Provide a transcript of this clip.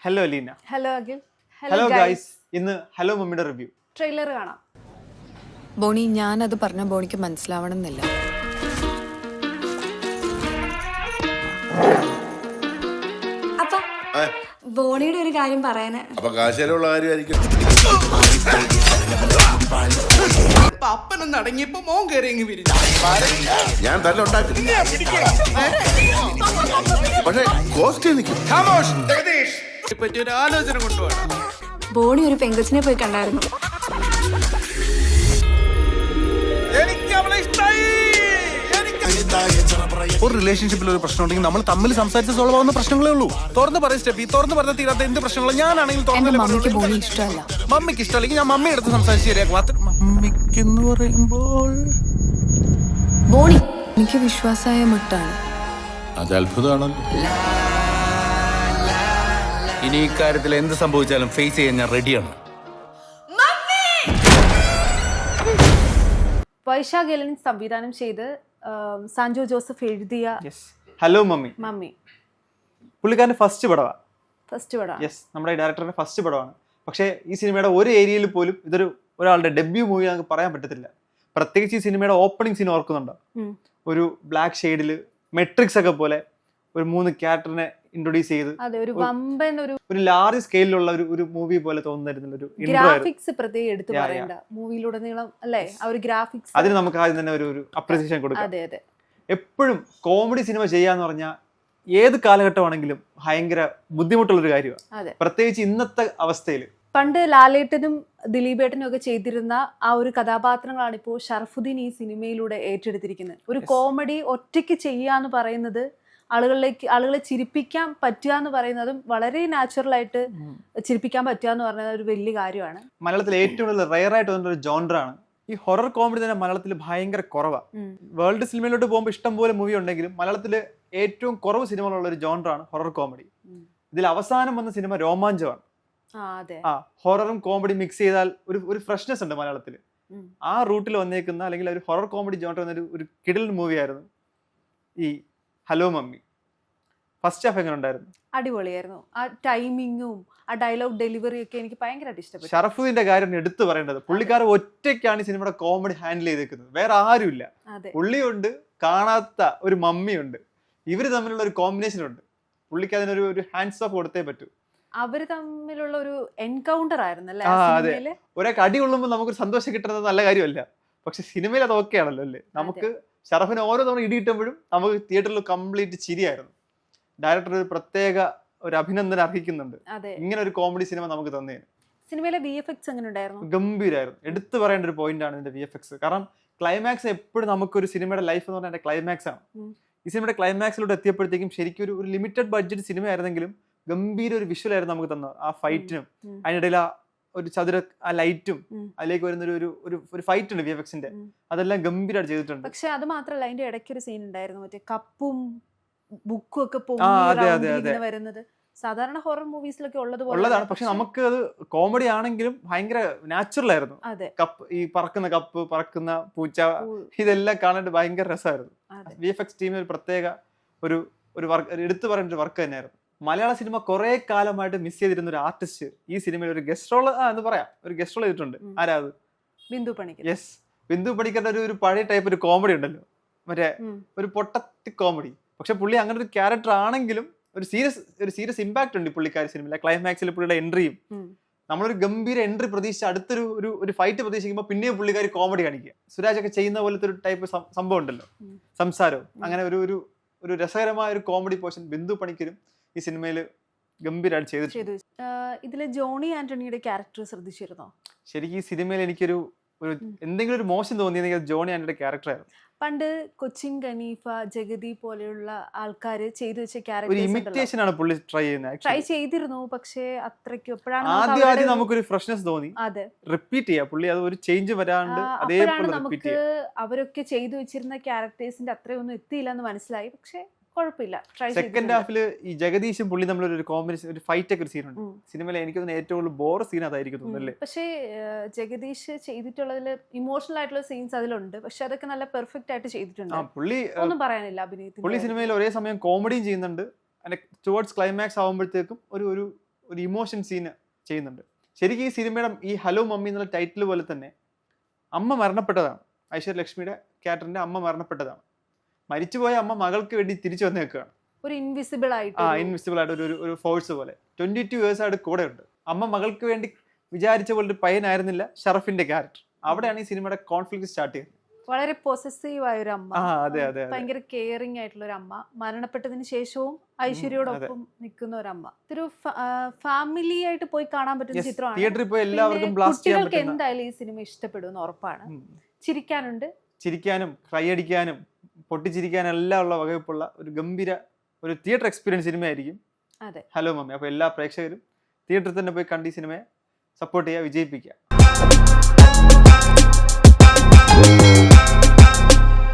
Hello Aleena. Hello Akhil. Hello guys. ഇന്ന് hello മമ്മിയുടെ review trailer കാണാം. ബോണി, ഞാനത് പറഞ്ഞ ബോണിക്ക് മനസ്സിലാവണം എന്നില്ല. അപ്പൊ ബോണിയുടെ ഒരു കാര്യം പറയാന്. അപ്പൊ കാശലുള്ള കാര്യമായിരിക്കും. അപ്പനൊന്ന് അടങ്ങിയപ്പോ മോൻ കയറി വിരിഞ്ഞു. ഞാൻ തന്നെ ഉണ്ടാക്കി, പക്ഷെ കോസ്റ്റ് നിൽക്കും. പറ്റി ഒരു ആലോചന കൊണ്ടുപോകണം. ബോണി ഒരു പെങ്കൊച്ചിനെ പോയി കണ്ടായിരുന്നു. എനിക്ക് അവളെ ഇഷ്ടായി. ഒരു റിലേഷൻഷിപ്പിൽ ഒരു പ്രശ്നം ഉണ്ടെങ്കിൽ നമ്മൾ തമ്മിൽ സംസാരിച്ച് സോൾവ് ആവുന്ന പ്രശ്നങ്ങളേ ഉള്ളൂ. തുറന്ന് പറയും സ്റ്റെഫി, തുറന്ന് പറഞ്ഞ തീരാത്ത എന്ത് പ്രശ്നങ്ങളും ഞാനാണെങ്കിൽ എന്റെ മമ്മിക്ക് ബോണി ഇഷ്ടമല്ല. മമ്മിക്ക് ഇഷ്ടമല്ലെങ്കിൽ ഞാൻ മമ്മി എടുത്ത് സംസാരിച്ച് ശരിയാക്കും. മമ്മിക്കെന്ന് പറയുമ്പോൾ ബോണി എനിക്ക് വിശ്വാസമായ മുട്ടാണ്. അത് അത്ഭുതമാണല്ലോ. ഇനി ഇക്കാര്യത്തിൽ എന്ത് സംഭവിച്ചാലും ഫേസ് ചെയ്യാൻ ഞാൻ റെഡിയാണ്. വൈശാഖ് എലൻ സംവിധാനം ചെയ്ത് സാൻജോ ജോസഫ് എഴുതിയ ഹലോ മമ്മി. മമ്മി പുള്ളിക്കാരൻ്റെ ഫസ്റ്റ് പടമാണ്. ഫസ്റ്റ് പടം. യെസ്, നമ്മുടെ ഡയറക്ടറിന്റെ ഫസ്റ്റ് പടമാണ്. പക്ഷേ ഈ സിനിമയുടെ ഒരു ഏരിയയിൽ പോലും ഇതൊരു ഒരാളുടെ ഡെബ്യൂ മൂവി നമുക്ക് പറയാൻ പറ്റത്തില്ല. പ്രത്യേകിച്ച് ഈ സിനിമയുടെ ഓപ്പണിംഗ് സീൻ ഓർക്കുന്നുണ്ടോ? ഒരു ബ്ലാക്ക് ഷെയ്ഡിൽ മെട്രിക്സ് ഒക്കെ പോലെ ഒരു 3 ക്യാരക്ടറിനെ ഇൻട്രൊഡ്യൂസ് ചെയ്ത് ഒരു വമ്പൻ ഒരു ലാർജ് സ്കെയിലുള്ള ഒരു മൂവി പോലെ തോന്നുന്ന ഒരു ഗ്രാഫിക്സ് പ്രത്യേകം എടുത്തു പറയണ്ട മൂവിയിലുടനീളം അല്ലേ? ആ ഒരു ഗ്രാഫിക്സ് അതിന് നമുക്ക് ആദ്യം തന്നെ ഒരു അപ്രിസിയേഷൻ കൊടുക്കാം. അതെ അതെ. എപ്പോഴും കോമഡി സിനിമ ചെയ്യാന്ന് പറഞ്ഞാൽ ഏത് കാലഘട്ടമാണെങ്കിലും ഭയങ്കര ബുദ്ധിമുട്ടുള്ളൊരു കാര്യമാണ്. പ്രത്യേകിച്ച് ഇന്നത്തെ അവസ്ഥയിൽ. പണ്ട് ലാലേട്ടനും ദിലീപേട്ടനും ഒക്കെ ചെയ്തിരുന്ന ആ ഒരു കഥാപാത്രങ്ങളാണ് ഇപ്പോൾ ഷറഫുദ്ദീൻ ഈ സിനിമയിലൂടെ ഏറ്റെടുത്തിരിക്കുന്നത്. ഒരു കോമഡി ഒറ്റയ്ക്ക് ചെയ്യാന്ന് പറയുന്നത്, ആളുകളെ ചിരിപ്പിക്കാൻ പറ്റുക എന്ന് പറയുന്നതും വളരെ നാച്ചുറൽ ആയിട്ട് ചിരിപ്പിക്കാൻ പറ്റുക എന്ന് പറയുന്നത് ഒരു വലിയ കാര്യമാണ്. മലയാളത്തിൽ ഏറ്റവും കൂടുതൽ റെയർ ആയിട്ട് വന്ന ഒരു ജോൺറാണ് ഈ ഹൊറർ കോമഡി. തന്നെ മലയാളത്തിൽ ഭയങ്കര കുറവാണ്. വേൾഡ് സിനിമയിലോട്ട് പോകുമ്പോൾ ഇഷ്ടം പോലെ മൂവി ഉണ്ടെങ്കിലും മലയാളത്തിൽ ഏറ്റവും കുറവ് സിനിമകളുള്ള ഒരു ജോൺറാണ് ഹൊറർ കോമഡി. ഇതിൽ അവസാനം വന്ന സിനിമ രോമാഞ്ചമാണ്. ഹൊററും കോമഡി മിക്സ് ചെയ്താൽ ഒരു ഫ്രഷ്നെസ് ഉണ്ട് മലയാളത്തിൽ. ആ റൂട്ടിൽ വന്നേക്കുന്ന അല്ലെങ്കിൽ ഒരു ഹൊറർ കോമഡി ജോൺർ എന്ന ഒരു കിടിലൻ മൂവിയായിരുന്നു ഈ ഹലോ മമ്മി. ഫസ്റ്റ് ഹാഫ് എങ്ങനെ ഉണ്ടായിരുന്നു? അടിപൊളിയായിരുന്നു. ആ ടൈമിങ്ങും ആ ഡയലോഗ് ഡെലിവറിയും ഒക്കെ എനിക്ക് ഭയങ്കരമായിട്ട് ഇഷ്ടപ്പെട്ടു. ഷറഫുദ്ദീന്റെ കാര്യം എടുത്തു പറയേണ്ടത്. പുള്ളിക്കാരൻ ഒറ്റയ്ക്കാണ് ഈ സിനിമയുടെ കോമഡി ഹാൻഡിൽ ചെയ്തേക്കുന്നത്. വേറെ ആരുമില്ല. പുള്ളിയുണ്ട്, കാണാത്ത ഒരു മമ്മിയുണ്ട്. ഇവര് തമ്മിലുള്ള ഒരു കോമ്പിനേഷൻ ഉണ്ട്. പുള്ളിക്ക് അതിനൊരു ഹാൻഡ്സ് ഓഫ് കൊടുത്തേ പറ്റൂ. അവര് തമ്മിലുള്ള ഒരു എൻകൗണ്ടർ ആയിരുന്നല്ലേ? അതെ, ഒരാൾക്ക് അടി കൊള്ളുമ്പോൾ നമുക്കൊരു സന്തോഷം കിട്ടുന്നത് നല്ല കാര്യമല്ല. പക്ഷെ സിനിമയിൽ അത് ഓക്കെ ആണല്ലോ അല്ലേ? നമുക്ക് ഷറഫിന് ഓരോ തവണ ഇടി കിട്ടുമ്പോഴും നമുക്ക് തിയേറ്ററിൽ കംപ്ലീറ്റ് ചിരിയായിരുന്നു. ഡയറക്ടർ ഒരു പ്രത്യേക ഒരു അഭിനന്ദനം അർഹിക്കുന്നുണ്ട് ഇങ്ങനെ ഒരു കോമഡി സിനിമ നമുക്ക് തന്നേന്. സിനിമയിലെ VFX എങ്ങനെ ഉണ്ടായിരുന്നു? ഗംഭീരായിരുന്നു. എടുത്തു പറയേണ്ട ഒരു പോയിന്റ് ആണ് ഇതിന്റെ VFX. കാരണം ക്ലൈമാക്സ് എപ്പോഴും നമുക്കൊരു സിനിമയുടെ ലൈഫ് എന്ന് പറഞ്ഞാൽ ക്ലൈമാക്സ് ആണ്. ഈ സിനിമയുടെ ക്ലൈമാക്സിലോട്ട് എത്തിയപ്പോഴത്തേക്കും ശരിക്കും ഒരു ലിമിറ്റഡ് ബഡ്ജറ്റ് സിനിമ ആയിരുന്നെങ്കിലും ഗംഭീര ഒരു വിഷ്വൽ ആയിരുന്നു നമുക്ക് തന്നത്. ആ ഫൈറ്റിനും അതിനിടയിൽ ഒരു ചതുര ആ ലൈറ്റും അതിലേക്ക് വരുന്ന ഒരു ഫൈറ്റ് ഉണ്ട് VFXന്റെ. അതെല്ലാം ഗംഭീരമായിട്ട് ചെയ്തിട്ടുണ്ട്. പക്ഷെ അത് മാത്രമല്ല, അതിന്റെ ഇടയ്ക്ക് ഒരു സീൻ ഉണ്ടായിരുന്നു, മറ്റേ കപ്പും ബുക്കും ഒക്കെ വരുന്നത്. സാധാരണ ഹൊറർ മൂവീസിലൊക്കെ ഉള്ളതാണ്. പക്ഷെ നമുക്ക് അത് കോമഡി ആണെങ്കിലും ഭയങ്കര നാച്ചുറൽ ആയിരുന്നു. കപ്പ്, ഈ പറക്കുന്ന കപ്പ്, പറക്കുന്ന പൂച്ച, ഇതെല്ലാം കാണാൻ ഭയങ്കര രസമായിരുന്നു. VFX ടീമിൽ ഒരു പ്രത്യേക ഒരു എടുത്തു പറയേണ്ട ഒരു വർക്ക് തന്നെയായിരുന്നു. മലയാള സിനിമ കുറെ കാലമായിട്ട് മിസ് ചെയ്തിരുന്ന ഒരു ആർട്ടിസ്റ്റ് ഈ സിനിമയിൽ ഒരു ഗസ്റ്റ് റോൾ എന്ന് പറയാം, ഒരു ഗസ്റ്റ് റോൾ ചെയ്തിട്ടുണ്ട്. ആരാ അത്? ബിന്ദു പണിക്കർ. യെസ്, ബിന്ദു പണിക്കറിന്റെ ഒരു പഴയ ടൈപ്പ് ഒരു കോമഡി ഉണ്ടല്ലോ, മറ്റേ ഒരു പൊട്ടത്തി കോമഡി. പക്ഷെ പുള്ളി അങ്ങനെ ഒരു ക്യാരക്ടർ ആണെങ്കിലും ഒരു സീരിയസ് ഇമ്പാക്ട് ഉണ്ട് പുള്ളിക്കാരി സിനിമയിൽ. ക്ലൈമാക്സിൽ പുള്ളിയുടെ എൻട്രിയും, നമ്മളൊരു ഗംഭീര എൻട്രി പ്രതീക്ഷിച്ച് അടുത്തൊരു ഒരു ഫൈറ്റ് പ്രതീക്ഷിക്കുമ്പോൾ പിന്നെയും പുള്ളിക്കാരി കോമഡി കാണിക്കുക. സുരാജ് ഒക്കെ ചെയ്യുന്ന പോലത്തെ ഒരു ടൈപ്പ് സംഭവം ഉണ്ടല്ലോ, സംസാരവും. അങ്ങനെ ഒരു രസകരമായ ഒരു കോമഡി പോർഷൻ ബിന്ദു പണിക്കരും ഈ സിനിമയിൽ ഗംഭീരമായിട്ട് ചെയ്തിട്ടുണ്ട്. ഇതിലെ ജോണി ആന്റണിയുടെ ക്യാരക്ടർ ശ്രദ്ധിച്ചിരുന്നോ? ശരിക്കും ഈ സിനിമയിൽ എനിക്കൊരു എന്തെങ്കിലും ഒരു മോശം തോന്നിയെങ്കിൽ ജോണി ആന്റണിയുടെ ക്യാരക്ടറായിരുന്നു. പണ്ട് കൊച്ചിൻ ഖനീഫ, ജഗതി പോലെയുള്ള ആൾക്കാര് ചെയ്തു വെച്ച ഇമിറ്റേഷൻ ആണ് പുള്ളി ട്രൈ ചെയ്തിരുന്നു. പക്ഷേ അത്രയ്ക്ക് ആദ്യം നമുക്കൊരു ഫ്രഷ്നെസ് തോന്നി. റിപ്പീറ്റ് ചെയ്യാം പുള്ളി, അത് ഒരു ചേഞ്ച് വരാണ്ട് അതേപോലെ നമുക്ക് അവരൊക്കെ ചെയ്തു വെച്ചിരുന്ന ക്യാരക്ടേഴ്സിന്റെ അത്രയൊന്നും എത്തിയില്ല എന്ന് മനസ്സിലായി. പക്ഷെ കുഴപ്പമില്ല. സെക്കൻഡ് ഹാഫിൽ ഈ ജഗദീഷും പുള്ളി തമ്മിലൊരു കോമ്പിനേഷൻ, ഒരു ഫൈറ്റ് ഒക്കെ ഒരു സീനുണ്ട് സിനിമയിൽ. എനിക്ക് തോന്നുന്നു ഏറ്റവും കൂടുതൽ ബോർ സീൻ അതായിരിക്കും തോന്നുന്നല്ലേ? പക്ഷേ ജഗദീഷ് ചെയ്തിട്ടുള്ളതിൽ ഇമോഷണൽ ആയിട്ടുള്ള സീൻസ് അതിലുണ്ട്. പക്ഷെ അതൊക്കെ നല്ല പെർഫെക്റ്റ് ആയിട്ട് ചെയ്തിട്ടുണ്ട്. പുള്ളി ഒന്നും പറയാനില്ല അഭിനയത്തിൽ. പുള്ളി സിനിമയിൽ ഒരേ സമയം കോമഡിയും ചെയ്യുന്നുണ്ട്. ടുവേർഡ്സ് ക്ലൈമാക്സ് ആവുമ്പോഴത്തേക്കും ഒരു ഇമോഷൻ സീന് ചെയ്യുന്നുണ്ട്. ശരിക്കും ഈ സിനിമയുടെ ഈ ഹലോ മമ്മി എന്നുള്ള ടൈറ്റിൽ പോലെ തന്നെ അമ്മ മരണപ്പെട്ടതാണ്. ഐശ്വര്യ ലക്ഷ്മിയുടെ ക്യാരക്ടറിന്റെ അമ്മ മരണപ്പെട്ടതാണ്. മരിച്ചുപോയ അമ്മ മകൾക്ക് വേണ്ടി തിരിച്ചു വന്നേക്കുകയാണ്. ഒരു ഇൻവിസിബിൾ ആയിട്ട് ഇൻവിസിബിൾ ആയിട്ട് ഒരു ഫോഴ്സ് പോലെ 22 years ആയിട്ട് കൂടെ ഉണ്ട്. അമ്മ മകൾക്ക് വേണ്ടി വിചാരിച്ച പോലെ ഒരു പയ്യനായിരുന്നില്ല ഷറഫിന്റെ ക്യാരക്ടർ. അവിടെയാണ് ഈ സിനിമയുടെ കോൺഫ്ലിക്റ്റ് സ്റ്റാർട്ട് ചെയ്യുന്നത്. വളരെ പൊസസീവ് ആയ ഒരു അമ്മ, അതെ. ഭയങ്കര കെയറിങ് ആയിട്ടുള്ള ഒരു അമ്മ, മരണപ്പെട്ടതിന് ശേഷവും ഐശ്വര്യയോടൊപ്പം നിൽക്കുന്ന ഒരു അമ്മ. ഇതൊരു ഫാമിലി ആയിട്ട് പോയി കാണാൻ പറ്റുന്ന ചിത്രമാണ്. തിയേറ്ററിൽ പോയി എല്ലാവർക്കും ബ്ലാസ്റ്റ് ചെയ്യാൻ കുട്ടികൾക്ക് പറ്റുന്ന, എന്തായാലും ഈ സിനിമ ഇഷ്ടപ്പെടുമെന്ന് ഉറപ്പാണ്. ചിരിക്കാനുണ്ട്, ചിരിക്കാനും ക്രൈ അടിക്കാനും പൊട്ടിച്ചിരിക്കാനും എല്ലാം ഉള്ള വകുപ്പുള്ള ഒരു ഗംഭീര ഒരു തിയേറ്റർ എക്സ്പീരിയൻസ് സിനിമയായിരിക്കും അതെ ഹലോ മമ്മി. അപ്പോൾ എല്ലാ പ്രേക്ഷകരും തിയേറ്ററിൽ തന്നെ പോയി കണ്ട് ഈ സിനിമയെ സപ്പോർട്ട് ചെയ്യുക, വിജയിപ്പിക്കുക.